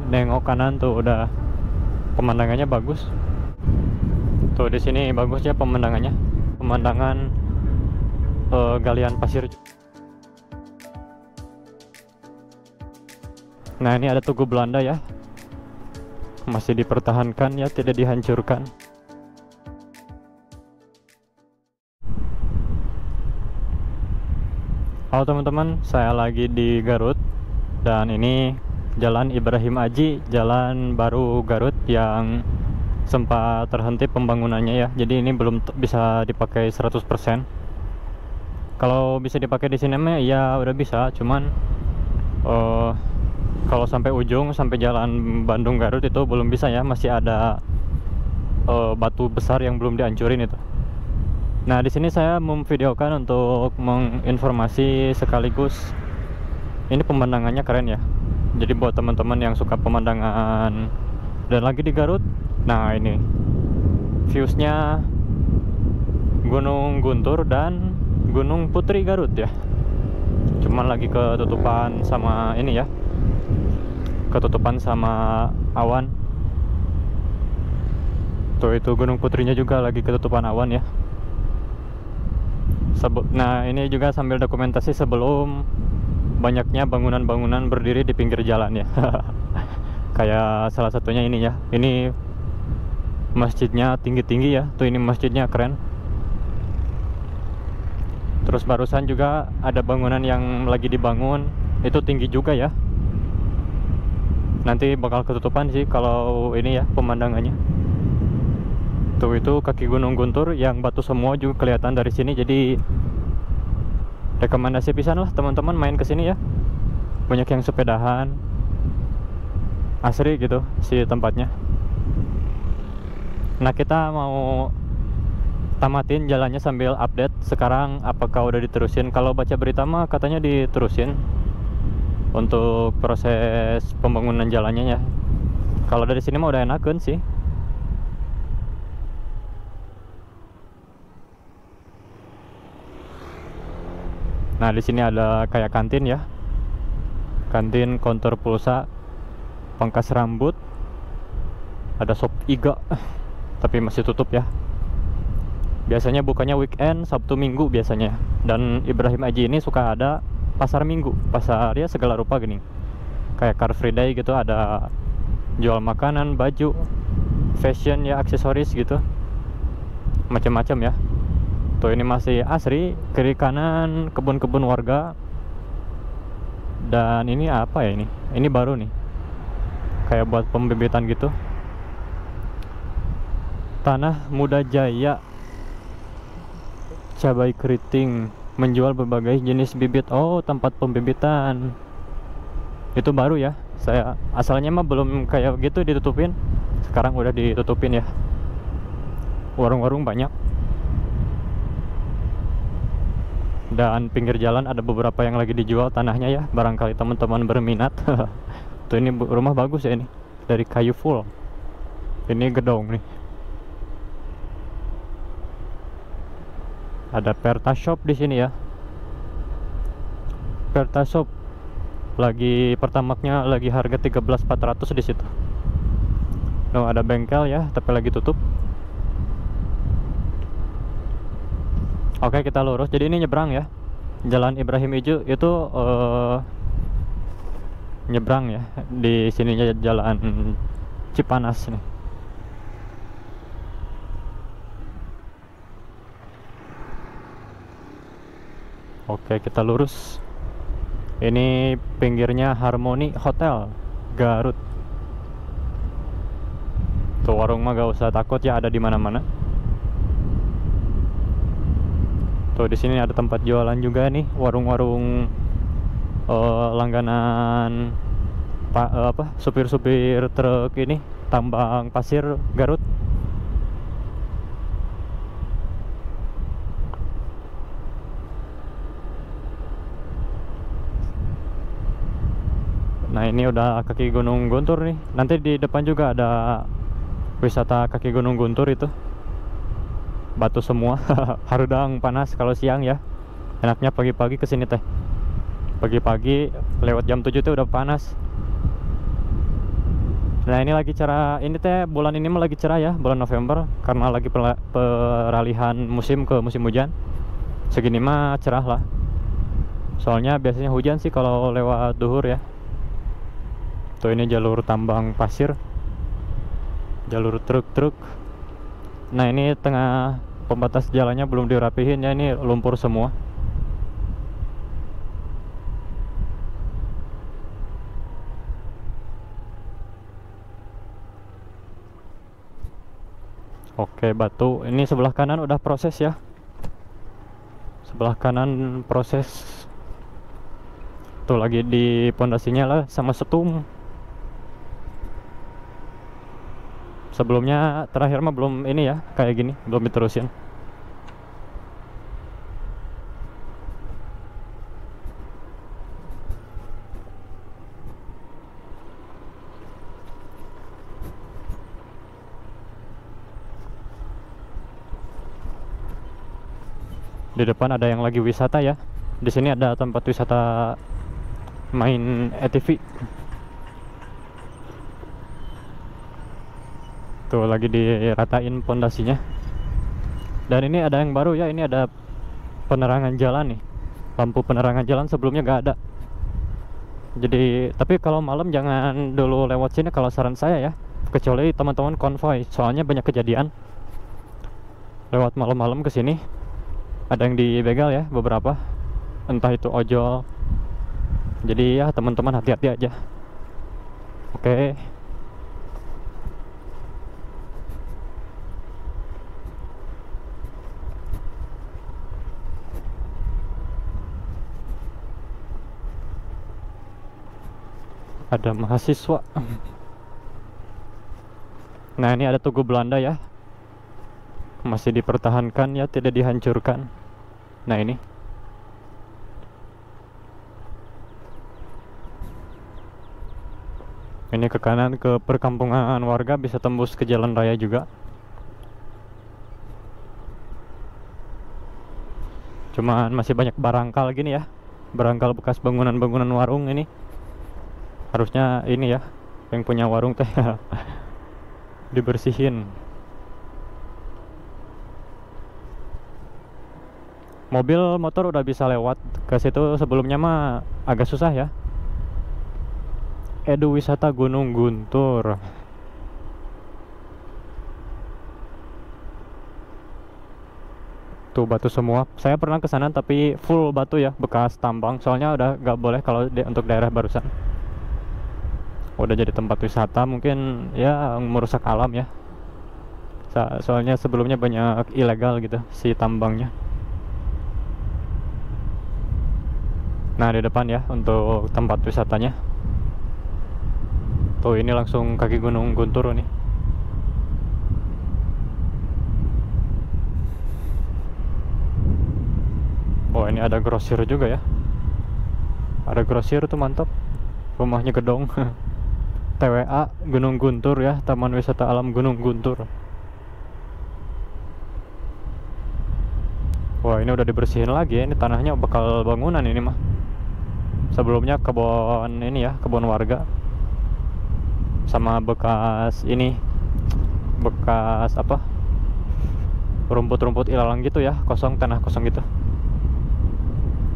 nengok kanan tuh udah pemandangannya bagus. Tuh di sini bagus ya pemandangannya, pemandangan galian pasir. Nah ini ada Tugu Belanda ya, masih dipertahankan ya, tidak dihancurkan. Halo teman-teman, saya lagi di Garut dan ini Jalan Ibrahim Aji, jalan baru Garut yang sempat terhenti pembangunannya ya. Jadi ini belum bisa dipakai 100%. Kalau bisa dipakai di sini mah ya udah bisa, cuman kalau sampai ujung, sampai jalan Bandung Garut itu belum bisa ya, masih ada batu besar yang belum dihancurin itu. Nah, di sini saya memvideokan untuk menginformasi sekaligus ini pemandangannya keren ya. Jadi buat teman-teman yang suka pemandangan dan lagi di Garut, nah ini viewsnya Gunung Guntur dan Gunung Putri Garut ya. Cuman lagi ketutupan sama ini ya, ketutupan sama awan. Tuh itu Gunung Putrinya juga lagi ketutupan awan ya. Nah ini juga sambil dokumentasi sebelum banyaknya bangunan-bangunan berdiri di pinggir jalan ya. Kayak salah satunya ini ya, ini masjidnya tinggi-tinggi ya. Tuh ini masjidnya keren. Terus barusan juga ada bangunan yang lagi dibangun, itu tinggi juga ya. Nanti bakal ketutupan sih kalau ini ya pemandangannya. Tuh itu kaki Gunung Guntur yang batu semua juga kelihatan dari sini. Jadi rekomendasi pisan lah teman-teman main ke sini ya. Banyak yang sepedahan. Asri gitu si tempatnya. Nah, kita mau tamatin jalannya sambil update sekarang apakah udah diterusin. Kalau baca berita mah katanya diterusin untuk proses pembangunan jalannya ya. Kalau dari sini mah udah enakeun sih. Nah, di sini ada kayak kantin ya. Kantin, konter pulsa, pangkas rambut. Ada shop iga. Tapi masih tutup ya. Biasanya bukanya weekend, Sabtu Minggu biasanya. Dan Ibrahim Aji ini suka ada pasar Minggu. Pasar ya segala rupa gini. Kayak Car Free Day gitu, ada jual makanan, baju, fashion ya, aksesoris gitu. Macam-macam ya. Tuh ini masih asri, kiri kanan kebun-kebun warga. Dan ini apa ya ini? Ini baru nih. Kayak buat pembibitan gitu. Tanah Muda Jaya Cabai Keriting menjual berbagai jenis bibit. Oh, tempat pembibitan. Itu baru ya. Saya asalnya mah belum kayak gitu ditutupin. Sekarang udah ditutupin ya. Warung-warung banyak. Dan pinggir jalan ada beberapa yang lagi dijual tanahnya ya, barangkali teman-teman berminat. Tuh ini rumah bagus ya ini, dari kayu full. Ini gedung nih. Ada Perta Shop di sini ya. Perta Shop lagi pertamaknya lagi harga 13.400 di situ. Nah, ada bengkel ya, tapi lagi tutup. Oke, kita lurus. Jadi ini nyebrang ya. Jalan Ibrahim Aji itu nyebrang ya. Di sininya jalan Cipanas nih. Oke, kita lurus. Ini pinggirnya Harmoni Hotel Garut. Tuh warung mah gak usah takut ya, ada di mana-mana. Tuh di sini ada tempat jualan juga nih, warung-warung langganan supir-supir truk ini tambang pasir Garut. Nah ini udah kaki Gunung Guntur nih. Nanti di depan juga ada wisata kaki Gunung Guntur itu. Batu semua. Harudang panas kalau siang ya. Enaknya pagi-pagi kesini teh. Pagi-pagi lewat jam 7 tuh udah panas. Nah ini lagi cerah, ini teh bulan ini mah lagi cerah ya, bulan November, karena lagi peralihan musim ke musim hujan. Segini mah cerah lah. Soalnya biasanya hujan sih kalau lewat duhur ya. Tuh ini jalur tambang pasir, jalur truk-truk. Nah ini tengah pembatas jalannya belum dirapihin ya, ini lumpur semua. Oke, batu. Ini sebelah kanan udah proses ya. Sebelah kanan proses. Tuh lagi di pondasinya lah sama setum. Sebelumnya terakhir mah belum ini ya, kayak gini, belum diterusin. Di depan ada yang lagi wisata ya. Di sini ada tempat wisata main ATV. Tuh lagi diratain pondasinya. Dan ini ada yang baru ya, ini ada penerangan jalan nih. Lampu penerangan jalan sebelumnya gak ada. Jadi, tapi kalau malam jangan dulu lewat sini kalau saran saya ya. Kecuali teman-teman konvoy, soalnya banyak kejadian lewat malam-malam ke sini. Ada yang dibegal ya beberapa, entah itu ojol. Jadi ya teman-teman hati-hati aja. Oke. Ada mahasiswa. Nah ini ada Tugu Belanda ya, masih dipertahankan ya, tidak dihancurkan. Nah ini ke kanan ke perkampungan warga, bisa tembus ke jalan raya juga. Cuman masih banyak barangkal gini ya, barangkal bekas bangunan-bangunan warung ini. Harusnya ini ya, yang punya warung teh dibersihin. Mobil motor udah bisa lewat ke situ, sebelumnya mah agak susah ya. Edu Wisata Gunung Guntur. Tuh batu semua. Saya pernah ke sana tapi full batu ya, bekas tambang. Soalnya udah gak boleh kalau untuk daerah barusan. Udah jadi tempat wisata, mungkin ya merusak alam ya. Soalnya sebelumnya banyak ilegal gitu si tambangnya. Nah di depan ya untuk tempat wisatanya. Tuh ini langsung kaki Gunung Guntur nih. Oh ini ada grosir juga ya. Ada grosir tuh mantap. Rumahnya gedong. TWA Gunung Guntur ya, Taman Wisata Alam Gunung Guntur. Wah ini udah dibersihin lagi ya. Ini tanahnya bakal bangunan ini mah. Sebelumnya kebun ini ya, kebun warga. Sama bekas ini, bekas apa, rumput-rumput ilalang gitu ya, kosong, tanah kosong gitu.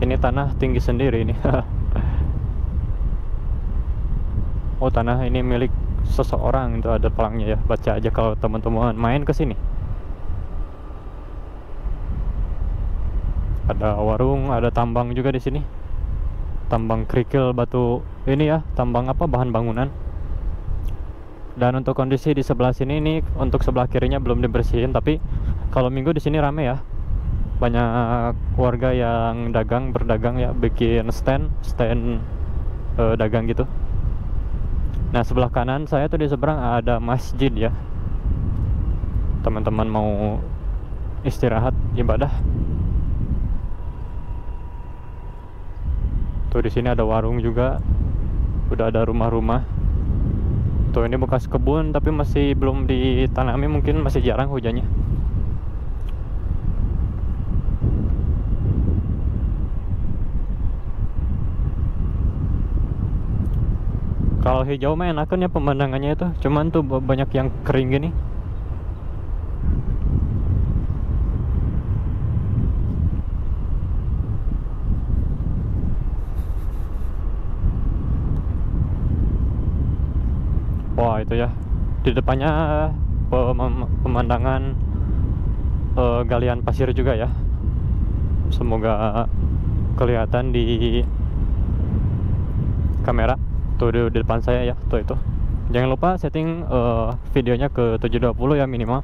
Ini tanah tinggi sendiri ini. Oh tanah ini milik seseorang, itu ada pelangnya ya. Baca aja kalau teman-teman main ke sini. Ada warung, ada tambang juga di sini. Tambang kerikil batu ini ya, tambang apa, bahan bangunan. Dan untuk kondisi di sebelah sini, ini untuk sebelah kirinya belum dibersihin, tapi kalau minggu di sini rame ya. Banyak warga yang berdagang ya, bikin stand dagang gitu. Nah sebelah kanan saya tuh di seberang ada masjid ya. Teman-teman mau istirahat ibadah. Tuh di sini ada warung juga. Udah ada rumah-rumah. Tuh ini bekas kebun tapi masih belum ditanami, mungkin masih jarang hujannya. Kalau hijau mah enakan ya pemandangannya itu, cuman tuh banyak yang kering gini. Wah itu ya, di depannya pemandangan galian pasir juga ya. Semoga kelihatan di kamera tuh di depan saya ya, tuh itu. Jangan lupa setting videonya ke 720 ya minimal.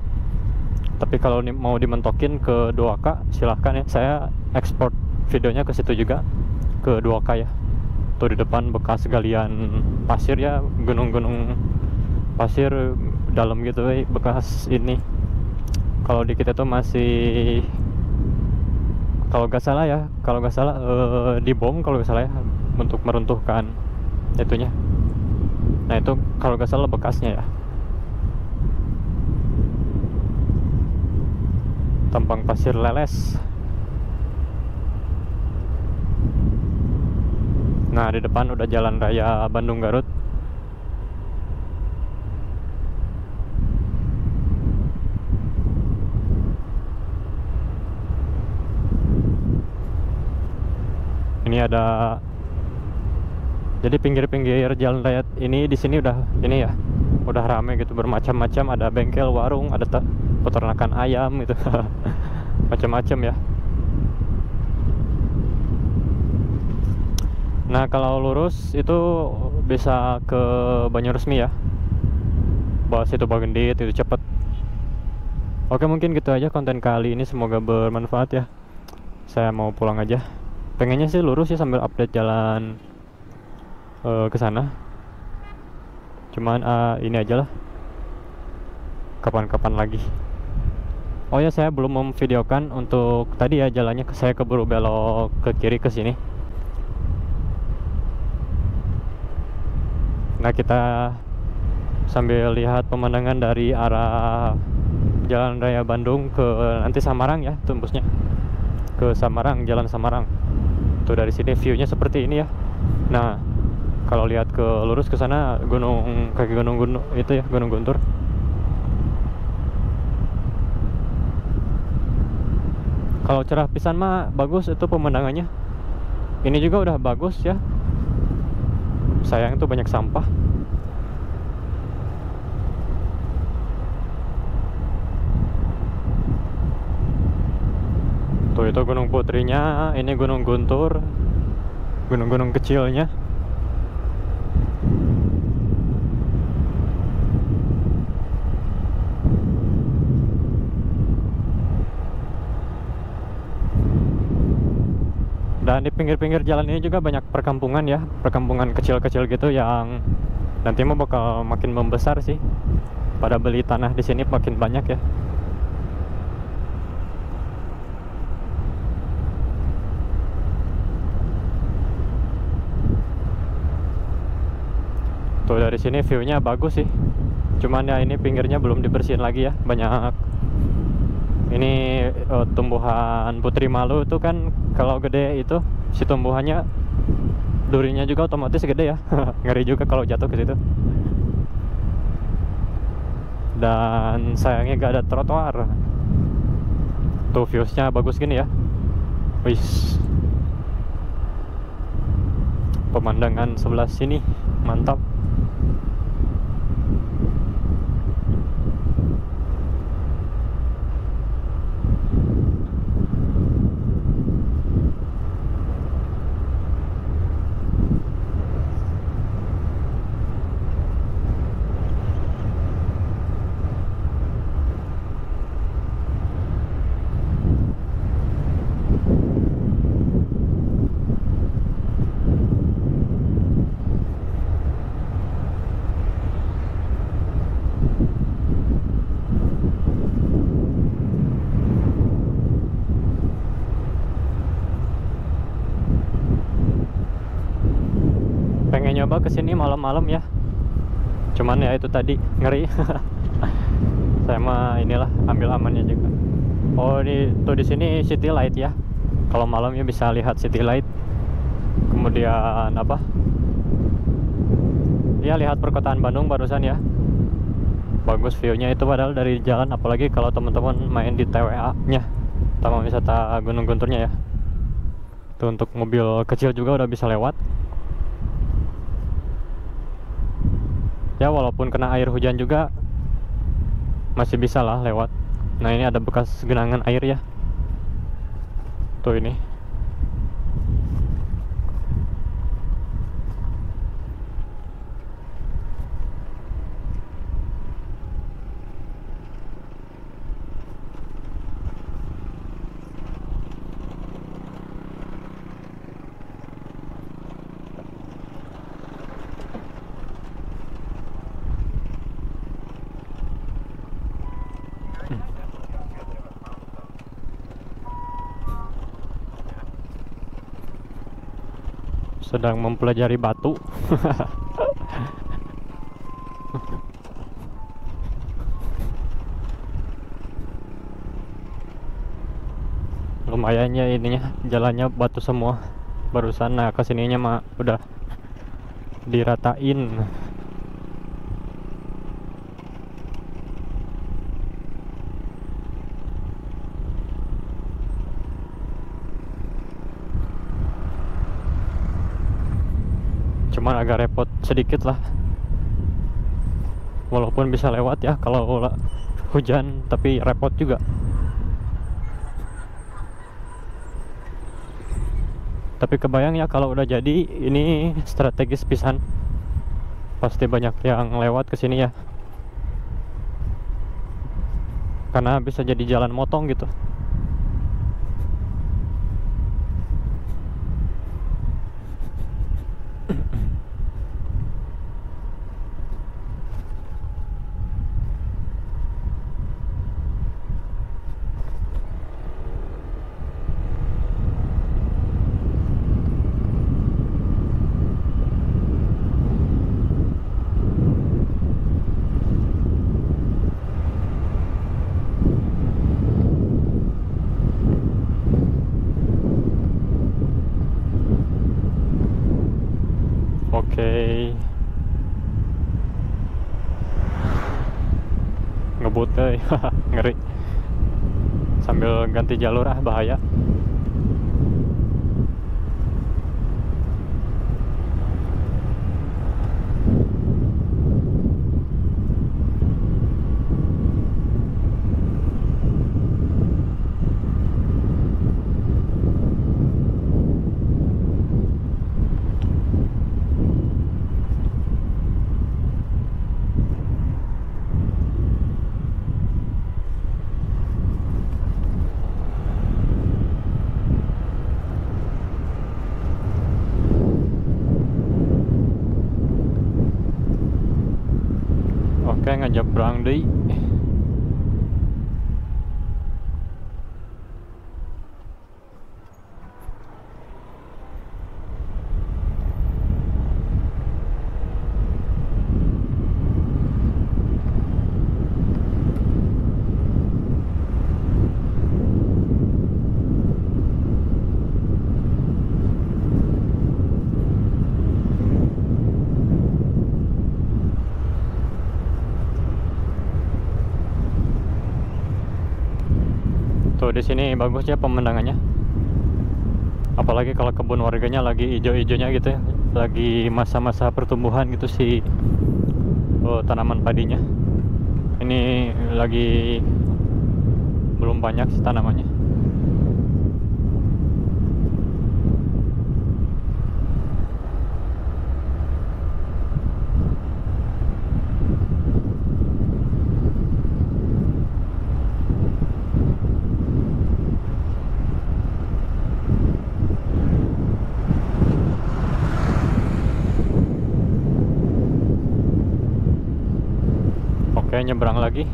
Tapi kalau mau dimentokin ke 2K silahkan ya, saya export videonya ke situ juga ke 2K ya. Tuh di depan bekas galian pasir ya, gunung-gunung pasir dalam gitu bekas ini. Kalau di kita tuh masih, kalau nggak salah ya, dibom kalau nggak salah ya, untuk meruntuhkan itunya. Nah itu kalau nggak salah bekasnya ya. Tambang pasir leles. Nah di depan udah jalan raya Bandung Garut. Ini ada, jadi pinggir-pinggir jalan raya ini di sini udah ini ya, udah rame gitu, bermacam-macam, ada bengkel, warung, ada peternakan ayam gitu. Macam-macam ya. Nah kalau lurus itu bisa ke Banyuresmi ya, bawah situ Bagendit, itu cepet. Oke mungkin gitu aja konten kali ini, semoga bermanfaat ya. Saya mau pulang aja. Pengennya sih lurus ya sambil update jalan ke sana. Cuman ini aja lah, kapan-kapan lagi. Oh ya, saya belum memvideokan untuk tadi ya jalannya, saya keburu belok ke kiri ke sini. Nah kita sambil lihat pemandangan dari arah Jalan Raya Bandung ke nanti Samarang ya, tembusnya ke Samarang, Jalan Samarang. Tuh dari sini viewnya seperti ini ya. Nah kalau lihat ke lurus ke sana kaki gunung itu ya, Gunung Guntur. Kalau cerah pisan mah bagus itu pemandangannya. Ini juga udah bagus ya. Sayang tuh banyak sampah. Tuh itu Gunung Putrinya, ini Gunung Guntur, gunung-gunung kecilnya. Dan di pinggir-pinggir jalan ini juga banyak perkampungan ya, perkampungan kecil-kecil gitu yang nanti mau bakal makin membesar sih. Pada beli tanah di sini makin banyak ya. Tuh dari sini viewnya bagus sih. Cuman ya ini pinggirnya belum dibersihin lagi ya, banyak ini tumbuhan putri malu itu kan, kalau gede itu si tumbuhannya durinya juga otomatis gede ya. Ngeri juga kalau jatuh ke situ. Dan sayangnya gak ada trotoar. Tuh viewsnya bagus gini ya. Wis, pemandangan sebelah sini mantap. Pengen nyoba kesini malam-malam ya, cuman ya itu tadi ngeri. Saya mah inilah ambil amannya juga. Oh tuh di sini city light ya, kalau malamnya bisa lihat city light. Kemudian apa Ya, lihat perkotaan Bandung barusan ya. Bagus view-nya itu padahal dari jalan, apalagi kalau teman-teman main di TWA-nya, Taman Wisata Gunung Gunturnya ya. Tuh, untuk mobil kecil juga udah bisa lewat. Ya, walaupun kena air hujan juga masih bisa lah lewat. Nah, ini ada bekas genangan air ya. Tuh ini. Sedang mempelajari batu. Lumayan ya ininya, jalannya batu semua barusan. Nah, kesininya mah udah diratain. Cuman agak repot sedikit lah, walaupun bisa lewat ya kalau hujan, tapi repot juga. Tapi kebayang ya kalau udah jadi, ini strategis pisan, pasti banyak yang lewat ke sini ya, karena bisa jadi jalan motong gitu. Oke. Ngebut deh. Ngeri. Sambil ganti jalur bahaya. Oke, ngejebrang deh. Tuh di sini bagus ya pemandangannya. Apalagi kalau kebun warganya lagi ijo-ijonya gitu ya. Lagi masa-masa pertumbuhan gitu sih, tanaman padinya. Ini lagi belum banyak sih tanamannya. Oke, nyebrang lagi.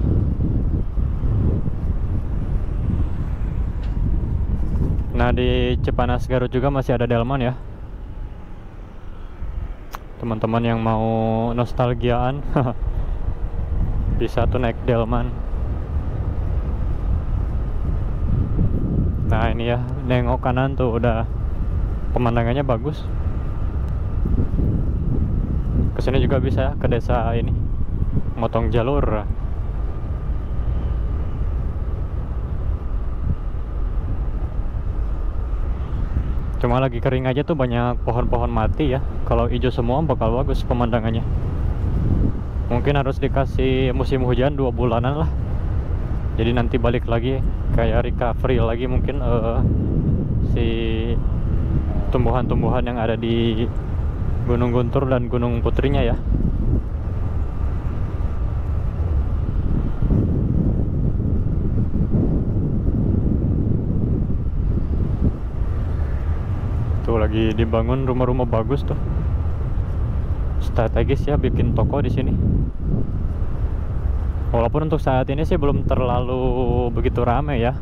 Nah, di Cipanas Garut juga masih ada delman ya. Teman-teman yang mau nostalgiaan bisa tuh naik delman. Nah, ini ya, nengok kanan tuh udah pemandangannya bagus. Kesini juga bisa ya, ke desa ini, motong jalur. Cuma lagi kering aja tuh, banyak pohon-pohon mati ya. Kalau hijau semua bakal bagus pemandangannya. Mungkin harus dikasih musim hujan 2 bulanan lah. Jadi nanti balik lagi kayak recovery lagi mungkin si tumbuhan-tumbuhan yang ada di Gunung Guntur dan Gunung Putrinya ya. Tuh lagi dibangun rumah-rumah bagus tuh. Strategis ya bikin toko di sini. Walaupun untuk saat ini sih belum terlalu begitu rame ya.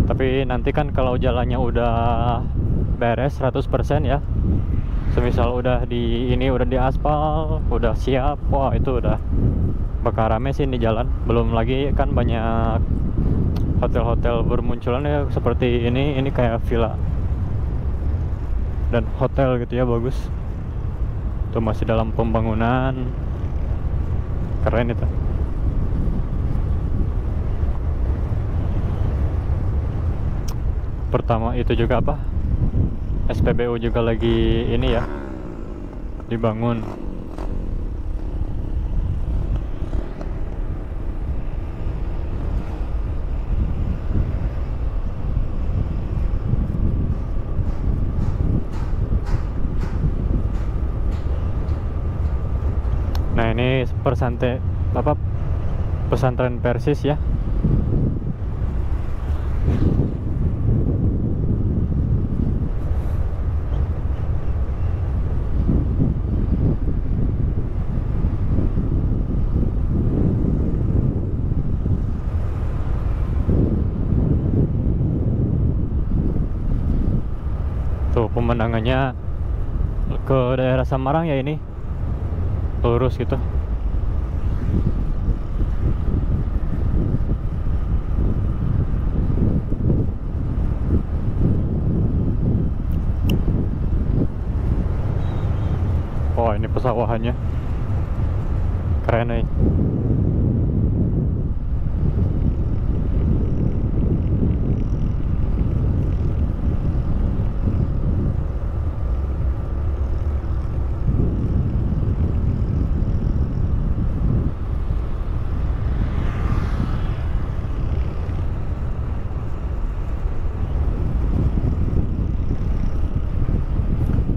Tapi nanti kan kalau jalannya udah beres 100% ya. Semisal udah udah di aspal, udah siap, wah itu udah bakal rame sih di jalan. Belum lagi kan banyak hotel-hotel bermunculan ya, seperti ini kayak villa dan hotel gitu ya, bagus. Itu masih dalam pembangunan, keren itu. Pertama itu juga apa, SPBU juga lagi ini ya, dibangun. Nah ini pesantren Persis ya. Tuh pemandangannya ke daerah Samarang ya, ini lurus gitu. Oh ini pesawahannya keren nih.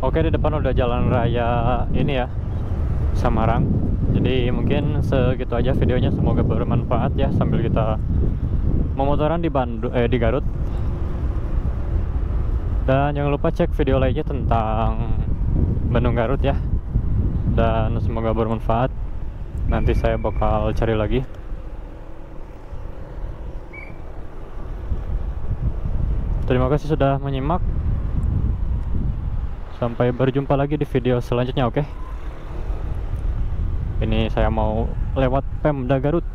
Oke, di depan udah jalan raya ini ya, Samarang. Jadi mungkin segitu aja videonya, semoga bermanfaat ya sambil kita memotoran di Garut. Dan jangan lupa cek video lainnya tentang Bandung Garut ya. Dan semoga bermanfaat. Nanti saya bakal cari lagi. Terima kasih sudah menyimak. Sampai berjumpa lagi di video selanjutnya, oke? Ini saya mau lewat Pemda Garut.